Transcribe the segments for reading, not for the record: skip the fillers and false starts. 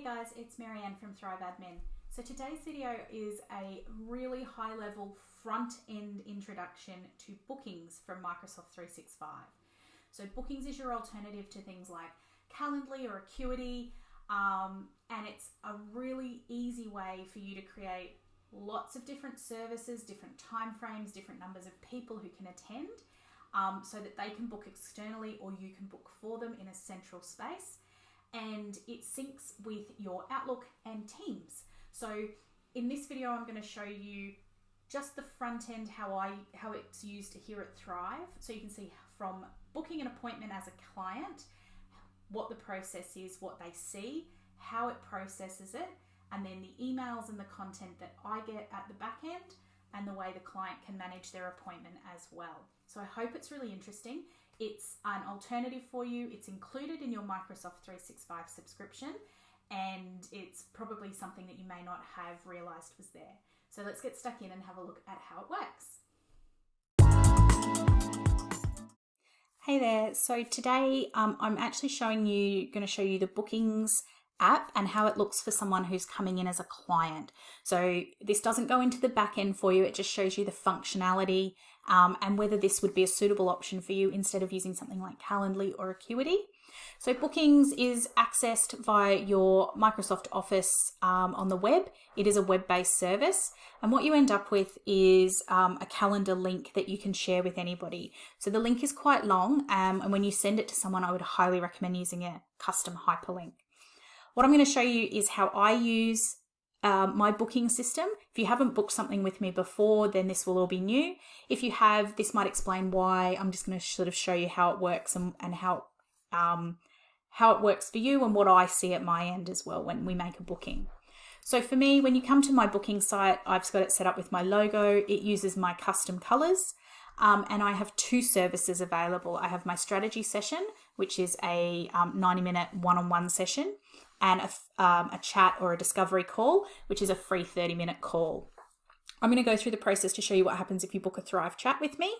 guys, it's Marianne from Thrive Admin. So today's video is a really high level front end introduction to bookings from Microsoft 365. So bookings is your alternative to things like Calendly or Acuity, and it's a really easy way for you to create lots of different services, different timeframes, different numbers of people who can attend, so that they can book externally or you can book for them in a central space. And it syncs with your Outlook and Teams. So in this video, I'm going to show you just the front end, how it's used here at Thrive. So you can see from booking an appointment as a client, what the process is, what they see, how it processes it, and then the emails and the content that I get at the back end, and the way the client can manage their appointment as well. So I hope it's really interesting. It's an alternative for you. It's included in your Microsoft 365 subscription, and it's probably something that you may not have realized was there. So let's get stuck in and have a look at how it works. Hey there. So today I'm actually going to show you the bookings app and how it looks for someone who's coming in as a client. So this doesn't go into the back end for you. It just shows you the functionality and whether this would be a suitable option for you instead of using something like Calendly or Acuity. So bookings is accessed via your Microsoft Office on the web. It is a web-based service, and what you end up with is a calendar link that you can share with anybody. So the link is quite long, and when you send it to someone, I would highly recommend using a custom hyperlink. What I'm going to show you is how I use my booking system. If you haven't booked something with me before, then this will all be new. If you have, this might explain why. I'm just going to sort of show you how it works and how it works for you and what I see at my end as well when we make a booking. So for me, when you come to my booking site, I've got it set up with my logo. It uses my custom colors. And I have two services available. I have my strategy session, which is a 90-minute one-on-one session, and a chat or a discovery call, which is a free 30-minute call. I'm going to go through the process to show you what happens if you book a Thrive chat with me,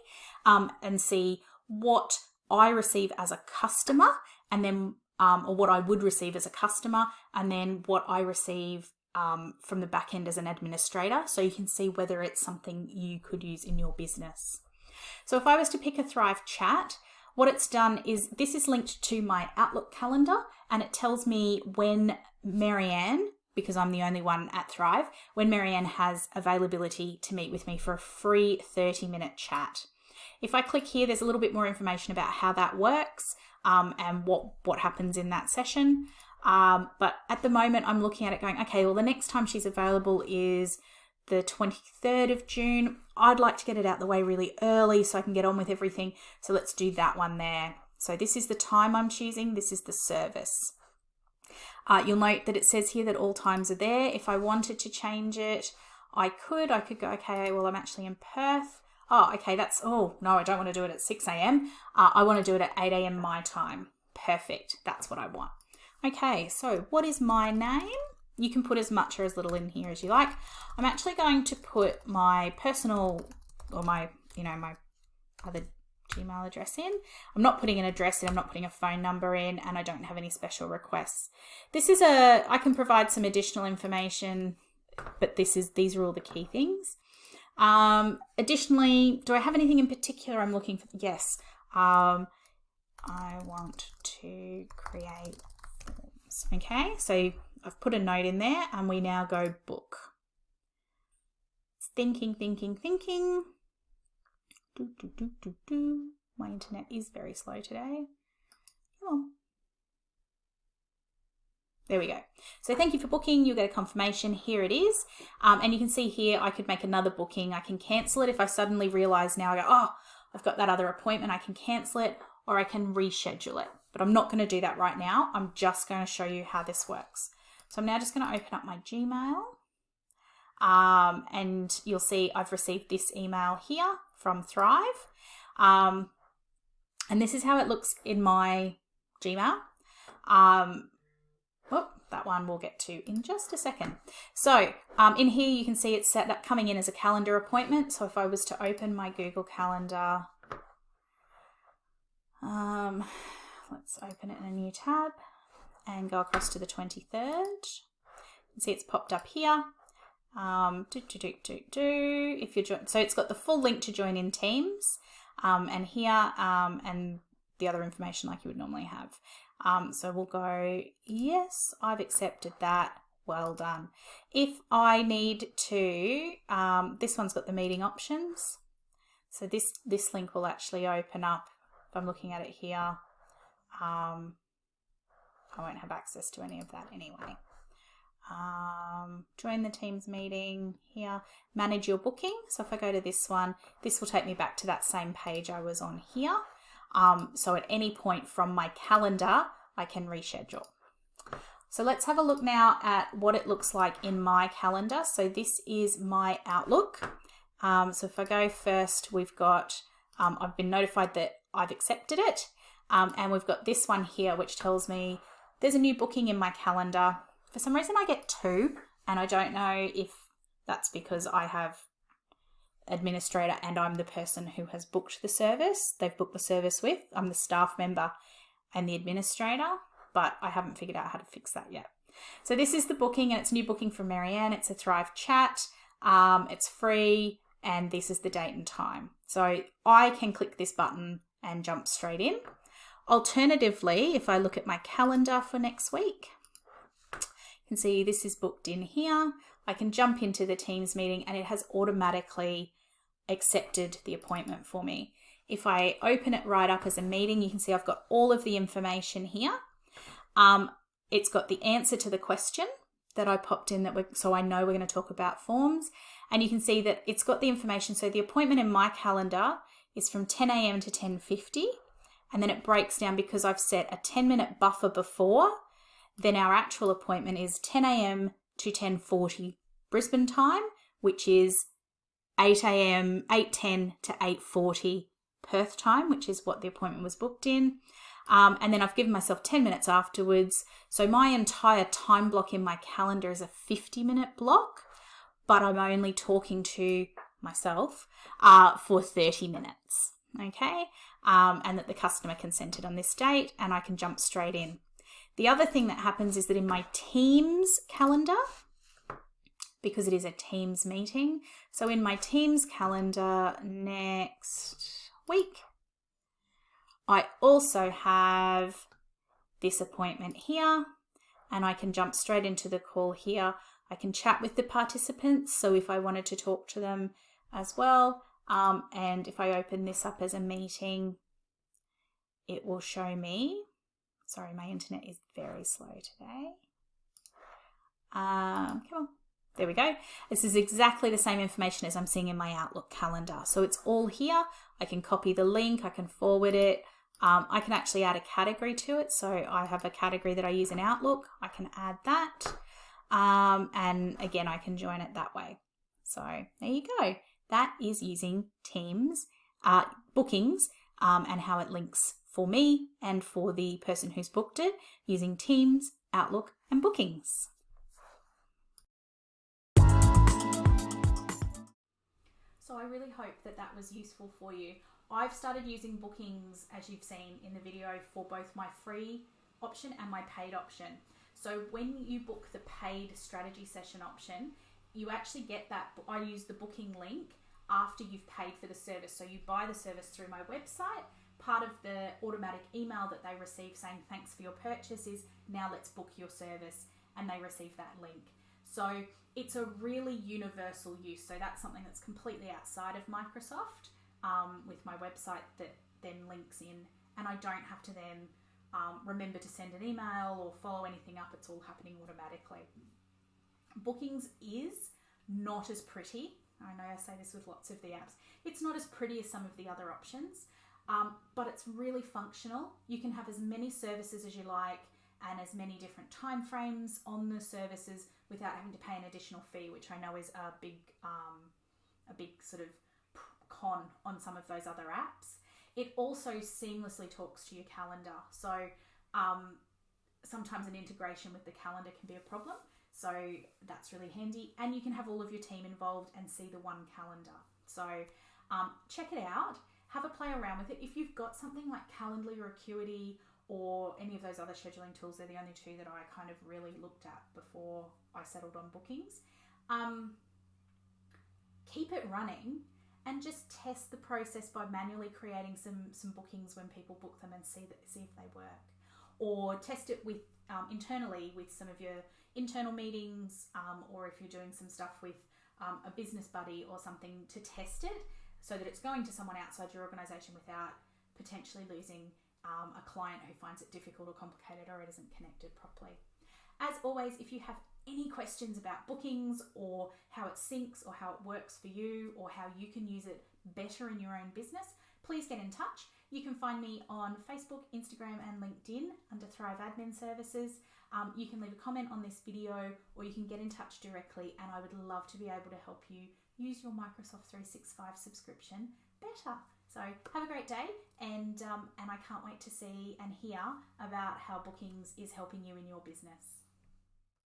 and see what I receive as a customer, and then or what I would receive as a customer, and then what I receive from the back end as an administrator, so you can see whether it's something you could use in your business. So if I was to pick a Thrive chat, what it's done is this is linked to my Outlook calendar, and it tells me when Marianne, because I'm the only one at Thrive, when Marianne has availability to meet with me for a free 30-minute chat. If I click here, there's a little bit more information about how that works and what happens in that session. But at the moment, I'm looking at it going, okay, well, the next time she's available is the 23rd of June. I'd like to get it out the way really early so I can get on with everything. So let's do that one there. So this is the time I'm choosing. This is the service. You'll note that it says here that all times are there. If I wanted to change it, I could go, okay, well, I'm actually in Perth. Oh, okay, oh, no, I don't want to do it at 6 a.m. I want to do it at 8 a.m. my time. Perfect. That's what I want. Okay, so what is my name? You can put as much or as little in here as you like. I'm actually going to put my personal or my other Gmail address in. I'm not putting an address in, I'm not putting a phone number in, and I don't have any special requests. I can provide some additional information, but these are all the key things. Additionally, do I have anything in particular I'm looking for? Yes. I want to create forms. Okay, so I've put a note in there, and we now go book. It's thinking. My internet is very slow today. Come on. There we go. So thank you for booking. You'll get a confirmation. Here it is. And you can see here, I could make another booking. I can cancel it if I suddenly realize now, I go, oh, I've got that other appointment. I can cancel it, or I can reschedule it. But I'm not going to do that right now. I'm just going to show you how this works. So I'm now just going to open up my Gmail, and you'll see I've received this email here from Thrive. And this is how it looks in my Gmail. That one we'll get to in just a second. So in here you can see it's set up coming in as a calendar appointment. So if I was to open my Google Calendar, let's open it in a new tab. and go across to the 23rd. You can see it's popped up here. If you're so it's got the full link to join in Teams, and here, and the other information like you would normally have. So we'll go, yes, I've accepted that. Well done. If I need to, this one's got the meeting options. So this link will actually open up. If I'm looking at it here, I won't have access to any of that anyway. Join the Teams meeting here, manage your booking. So if I go to this one, this will take me back to that same page I was on here. So at any point from my calendar, I can reschedule. So let's have a look now at what it looks like in my calendar. So this is my Outlook. So if I go first, we've got, I've been notified that I've accepted it. And we've got this one here, which tells me there's a new booking in my calendar. For some reason I get 2, and I don't know if that's because I have administrator and I'm the person who has booked the service. They've booked the service with. I'm the staff member and the administrator, but I haven't figured out how to fix that yet. So this is the booking, and it's a new booking from Marianne. It's a Thrive chat. It's free, and this is the date and time. So I can click this button and jump straight in. Alternatively, if I look at my calendar for next week, you can see this is booked in here. I can jump into the Teams meeting and it has automatically accepted the appointment for me. If I open it right up as a meeting, you can see I've got all of the information here. It's got the answer to the question that I popped in, so I know we're going to talk about forms. And you can see that it's got the information. So the appointment in my calendar is from 10 a.m. to 10:50. And then it breaks down because I've set a 10-minute buffer before. Then our actual appointment is 10 a.m. to 10:40 Brisbane time, which is 8:10 to 8:40 Perth time, which is what the appointment was booked in. And then I've given myself 10 minutes afterwards. So my entire time block in my calendar is a 50-minute block, but I'm only talking to myself for 30 minutes, okay? And that the customer consented on this date, and I can jump straight in. The other thing that happens is that in my Teams calendar, because it is a Teams meeting, so in my Teams calendar next week, I also have this appointment here, and I can jump straight into the call here. I can chat with the participants, so if I wanted to talk to them as well, and if I open this up as a meeting, it will show me. Sorry, my internet is very slow today. Come on. There we go. This is exactly the same information as I'm seeing in my Outlook calendar. So it's all here. I can copy the link. I can forward it. I can actually add a category to it. So I have a category that I use in Outlook. I can add that. And again, I can join it that way. So there you go. That is using Teams bookings and how it links for me and for the person who's booked it using Teams, Outlook, and bookings. So I really hope that that was useful for you. I've started using bookings, as you've seen in the video, for both my free option and my paid option. So when you book the paid strategy session option, you actually get that. I use the booking link after you've paid for the service. So you buy the service through my website. Part of the automatic email that they receive saying thanks for your purchase is now let's book your service, and they receive that link. So it's a really universal use. So that's something that's completely outside of Microsoft with my website that then links in, and I don't have to then remember to send an email or follow anything up. It's all happening automatically. Bookings is not as pretty. I know I say this with lots of the apps. It's not as pretty as some of the other options, but it's really functional. You can have as many services as you like and as many different time frames on the services without having to pay an additional fee, which I know is a big sort of con on some of those other apps. It also seamlessly talks to your calendar. So sometimes an integration with the calendar can be a problem. So that's really handy. And you can have all of your team involved and see the one calendar. So check it out. Have a play around with it. If you've got something like Calendly or Acuity or any of those other scheduling tools. They're the only two that I kind of really looked at before I settled on bookings. Keep it running and just test the process by manually creating some bookings when people book them and see if they work. Or test it with internally with some of your internal meetings, or if you're doing some stuff with a business buddy or something, to test it so that it's going to someone outside your organisation without potentially losing a client who finds it difficult or complicated or it isn't connected properly. As always, if you have any questions about bookings or how it syncs or how it works for you or how you can use it better in your own business, please get in touch. You can find me on Facebook, Instagram and LinkedIn under Thrive Admin Services. You can leave a comment on this video or you can get in touch directly, and I would love to be able to help you use your Microsoft 365 subscription better. So have a great day, and I can't wait to see and hear about how bookings is helping you in your business.